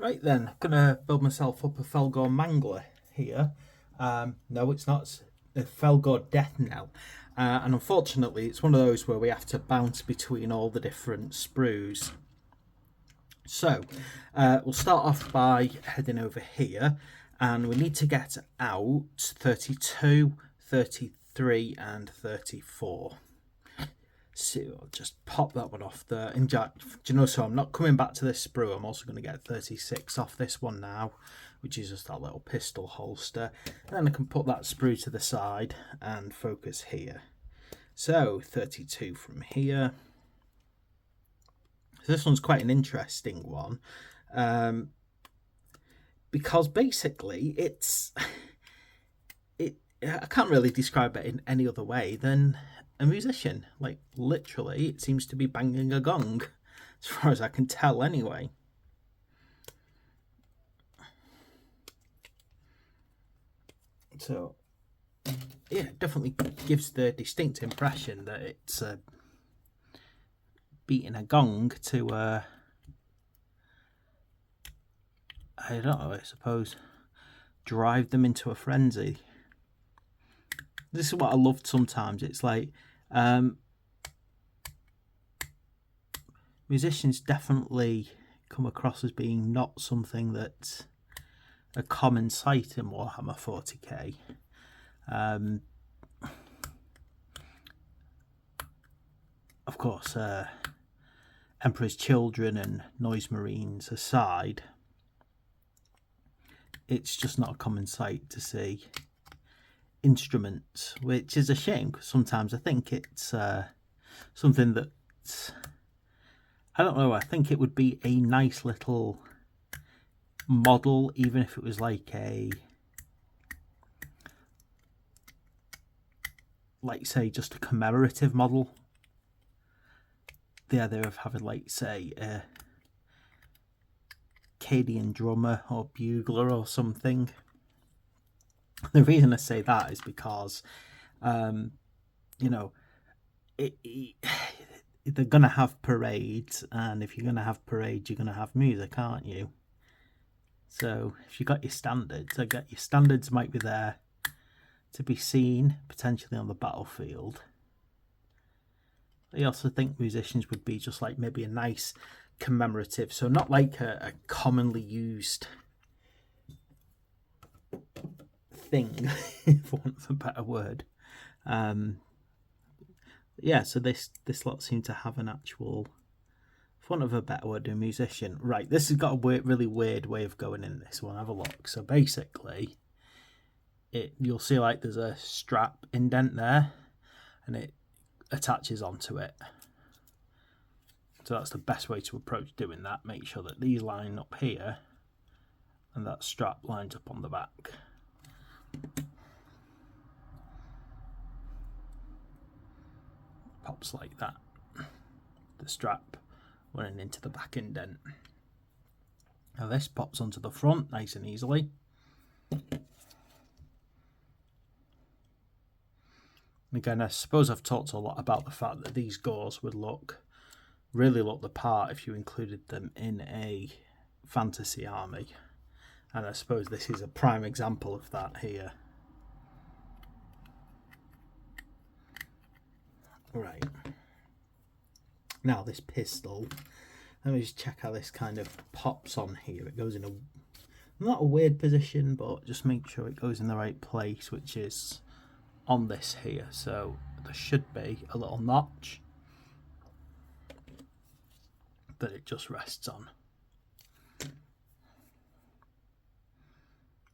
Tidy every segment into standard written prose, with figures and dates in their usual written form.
Right then, gonna build myself up a Fellgor Mangler here. No, it's not. It's a Fellgor Deathknell. And unfortunately, it's one of those where we have to bounce between all the different sprues. So, we'll start off by heading over here, and we need to get out 32, 33, and 34. So I'll just pop that one off there. And do you know, so I'm not coming back to this sprue. I'm also going to get 36 off this one now, which is just that little pistol holster. And then I can put that sprue to the side and focus here. So 32 from here. So this one's quite an interesting one, because basically I can't really describe it in any other way than a musician. Like, literally, it seems to be banging a gong, as far as I can tell anyway. So yeah, it definitely gives the distinct impression that it's beating a gong to I don't know, I suppose drive them into a frenzy. This is what I loved sometimes. It's like musicians definitely come across as being not something that's a common sight in Warhammer 40k. Of course, Emperor's Children and Noise Marines aside, it's just not a common sight to see instruments, which is a shame, because sometimes I think it's something that, I don't know, I think it would be a nice little model, even if it was like say just a commemorative model. The idea of having, like, say, a Cadian drummer or bugler or something. The reason I say that is because, you know, they're going to have parades, and if you're going to have parades, you're going to have music, aren't you? So if you've got your standards, your standards might be there to be seen, potentially on the battlefield. I also think musicians would be just like maybe a nice commemorative, so not like a commonly used thing, for want of a better word. Yeah, so this lot seem to have an actual, for want of a better word, a musician. Right, this has got a really weird way of going in this one. Have a look. So basically, you'll see like there's a strap indent there, and it attaches onto it. So that's the best way to approach doing that. Make sure that these line up here and that strap lines up on the back. Pops like that. The strap running into the back indent. Now this pops onto the front nice and easily. Again, I suppose I've talked a lot about the fact that these gauze would really look the part if you included them in a fantasy army, and I suppose this is a prime example of that here. Right, now this pistol, let me just check how this kind of pops on here. It goes in not a weird position, but just make sure it goes in the right place, which is on this here. So there should be a little notch that it just rests on,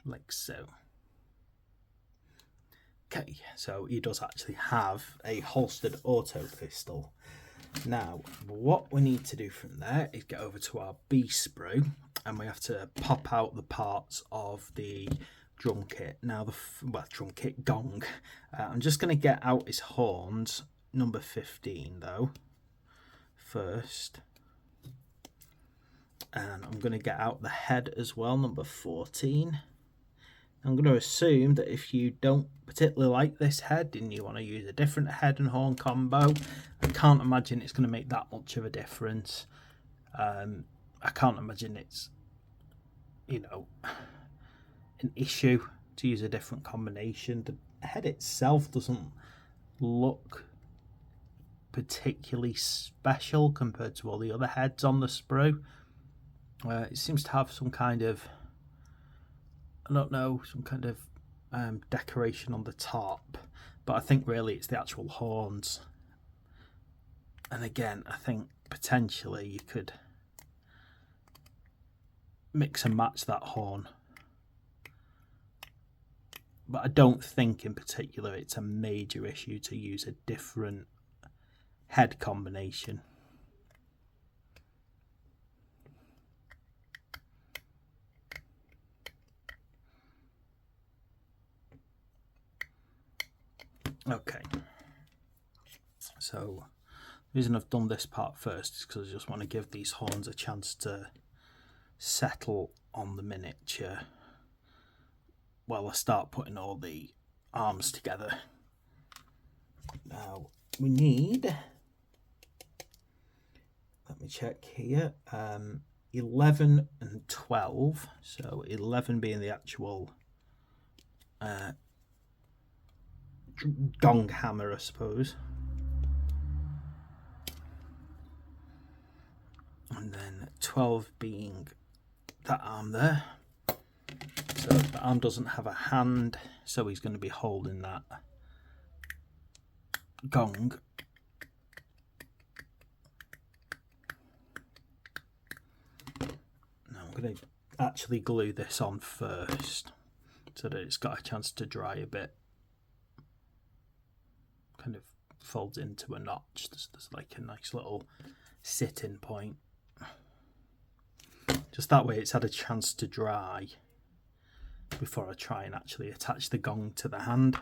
like so. Okay, so he does actually have a holstered auto pistol. Now, what we need to do from there is get over to our B sprue, and we have to pop out the parts of the drum kit. Now, drum kit gong. I'm just going to get out his horns, number 15 though, first. And I'm going to get out the head as well, number 14. I'm going to assume that if you don't particularly like this head and you want to use a different head and horn combo, I can't imagine it's going to make that much of a difference. I can't imagine it's you know, an issue to use a different combination. The head itself doesn't look particularly special compared to all the other heads on the sprue. It seems to have some kind of, I don't know, some kind of decoration on the top, but I think really it's the actual horns. And again, I think potentially you could mix and match that horn, but I don't think in particular it's a major issue to use a different head combination. Okay, so the reason I've done this part first is because I just want to give these horns a chance to settle on the miniature while I start putting all the arms together. Now we need, let me check here, 11 and 12, so 11 being the actual gong hammer, I suppose, and then 12 being that arm there. So the arm doesn't have a hand, so he's going to be holding that gong. Now I'm going to actually glue this on first so that it's got a chance to dry a bit. Kind of folds into a notch. There's like a nice little sit-in point. Just that way it's had a chance to dry before I try and actually attach the gong to the hand.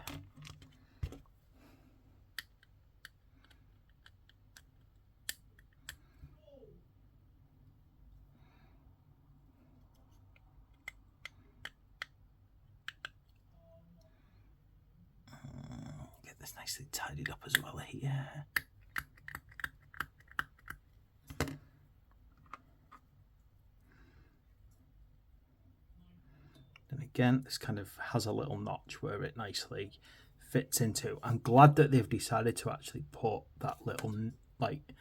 Get this nicely tidied up as well here. Again, this kind of has a little notch where it nicely fits into. I'm glad that they've decided to actually put that little like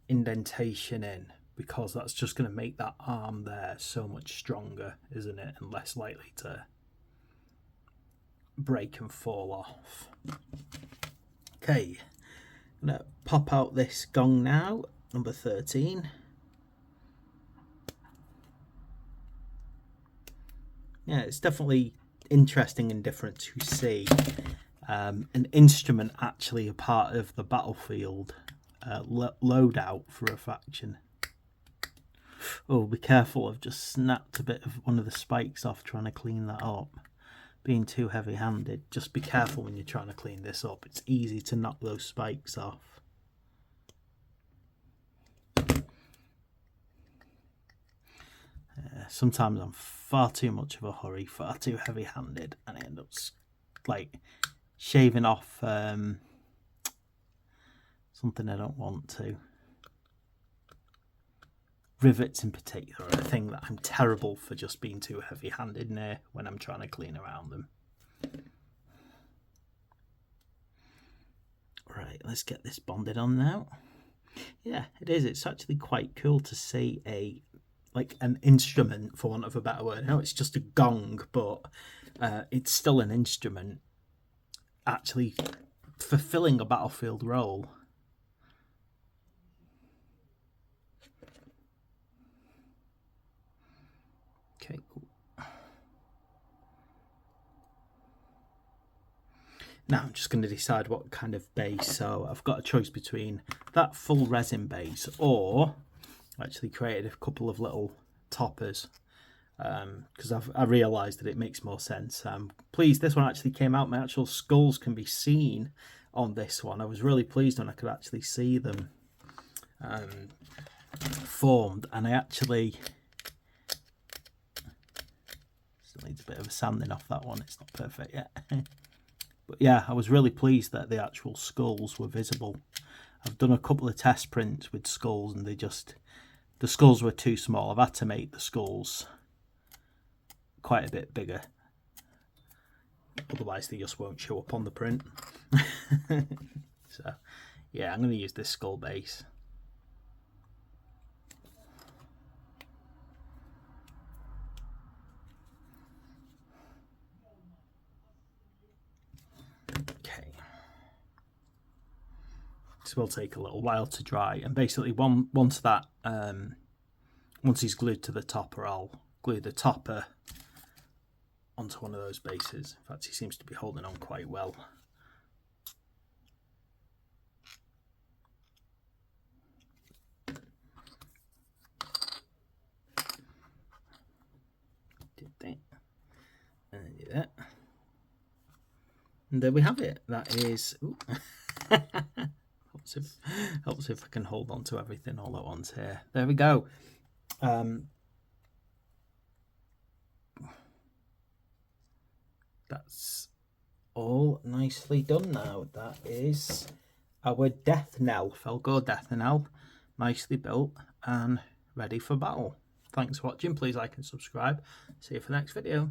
indentation in, because that's just going to make that arm there so much stronger, isn't it, and less likely to break and fall off. Okay, I'm going to pop out this gong now, number 13. Yeah, it's definitely interesting and different to see an instrument actually a part of the battlefield loadout for a faction. Oh, be careful, I've just snapped a bit of one of the spikes off trying to clean that up. Being too heavy-handed, just be careful when you're trying to clean this up. It's easy to knock those spikes off. Sometimes I'm far too much of a hurry, far too heavy-handed, and I end up like shaving off something I don't want to. Rivets in particular are a thing that I'm terrible for, just being too heavy-handed near when I'm trying to clean around them. Right, let's get this bonded on now. Yeah, it is. It's actually quite cool to see an instrument, for want of a better word. I know it's just a gong, but it's still an instrument actually fulfilling a battlefield role. Okay, cool. Now I'm just going to decide what kind of base. So I've got a choice between that full resin base, or actually created a couple of little toppers, because I realised that it makes more sense. Pleased this one actually came out. My actual skulls can be seen on this one. I was really pleased when I could actually see them formed, and I actually still needs a bit of a sanding off that one. It's not perfect yet. But yeah, I was really pleased that the actual skulls were visible. I've done a couple of test prints with skulls, and the skulls were too small. I've had to make the skulls quite a bit bigger. Otherwise they just won't show up on the print. So yeah, I'm going to use this skull base. Okay. This will take a little while to dry, and basically once he's glued to the topper, I'll glue the topper onto one of those bases. In fact, he seems to be holding on quite well. Did that, and then do that, and there we have it. That is helps if I can hold on to everything all at once here. There we go. That's all nicely done now. That is our Deathknell, Fellgor Deathknell, nicely built and ready for battle. Thanks for watching. Please like and subscribe. See you for the next video.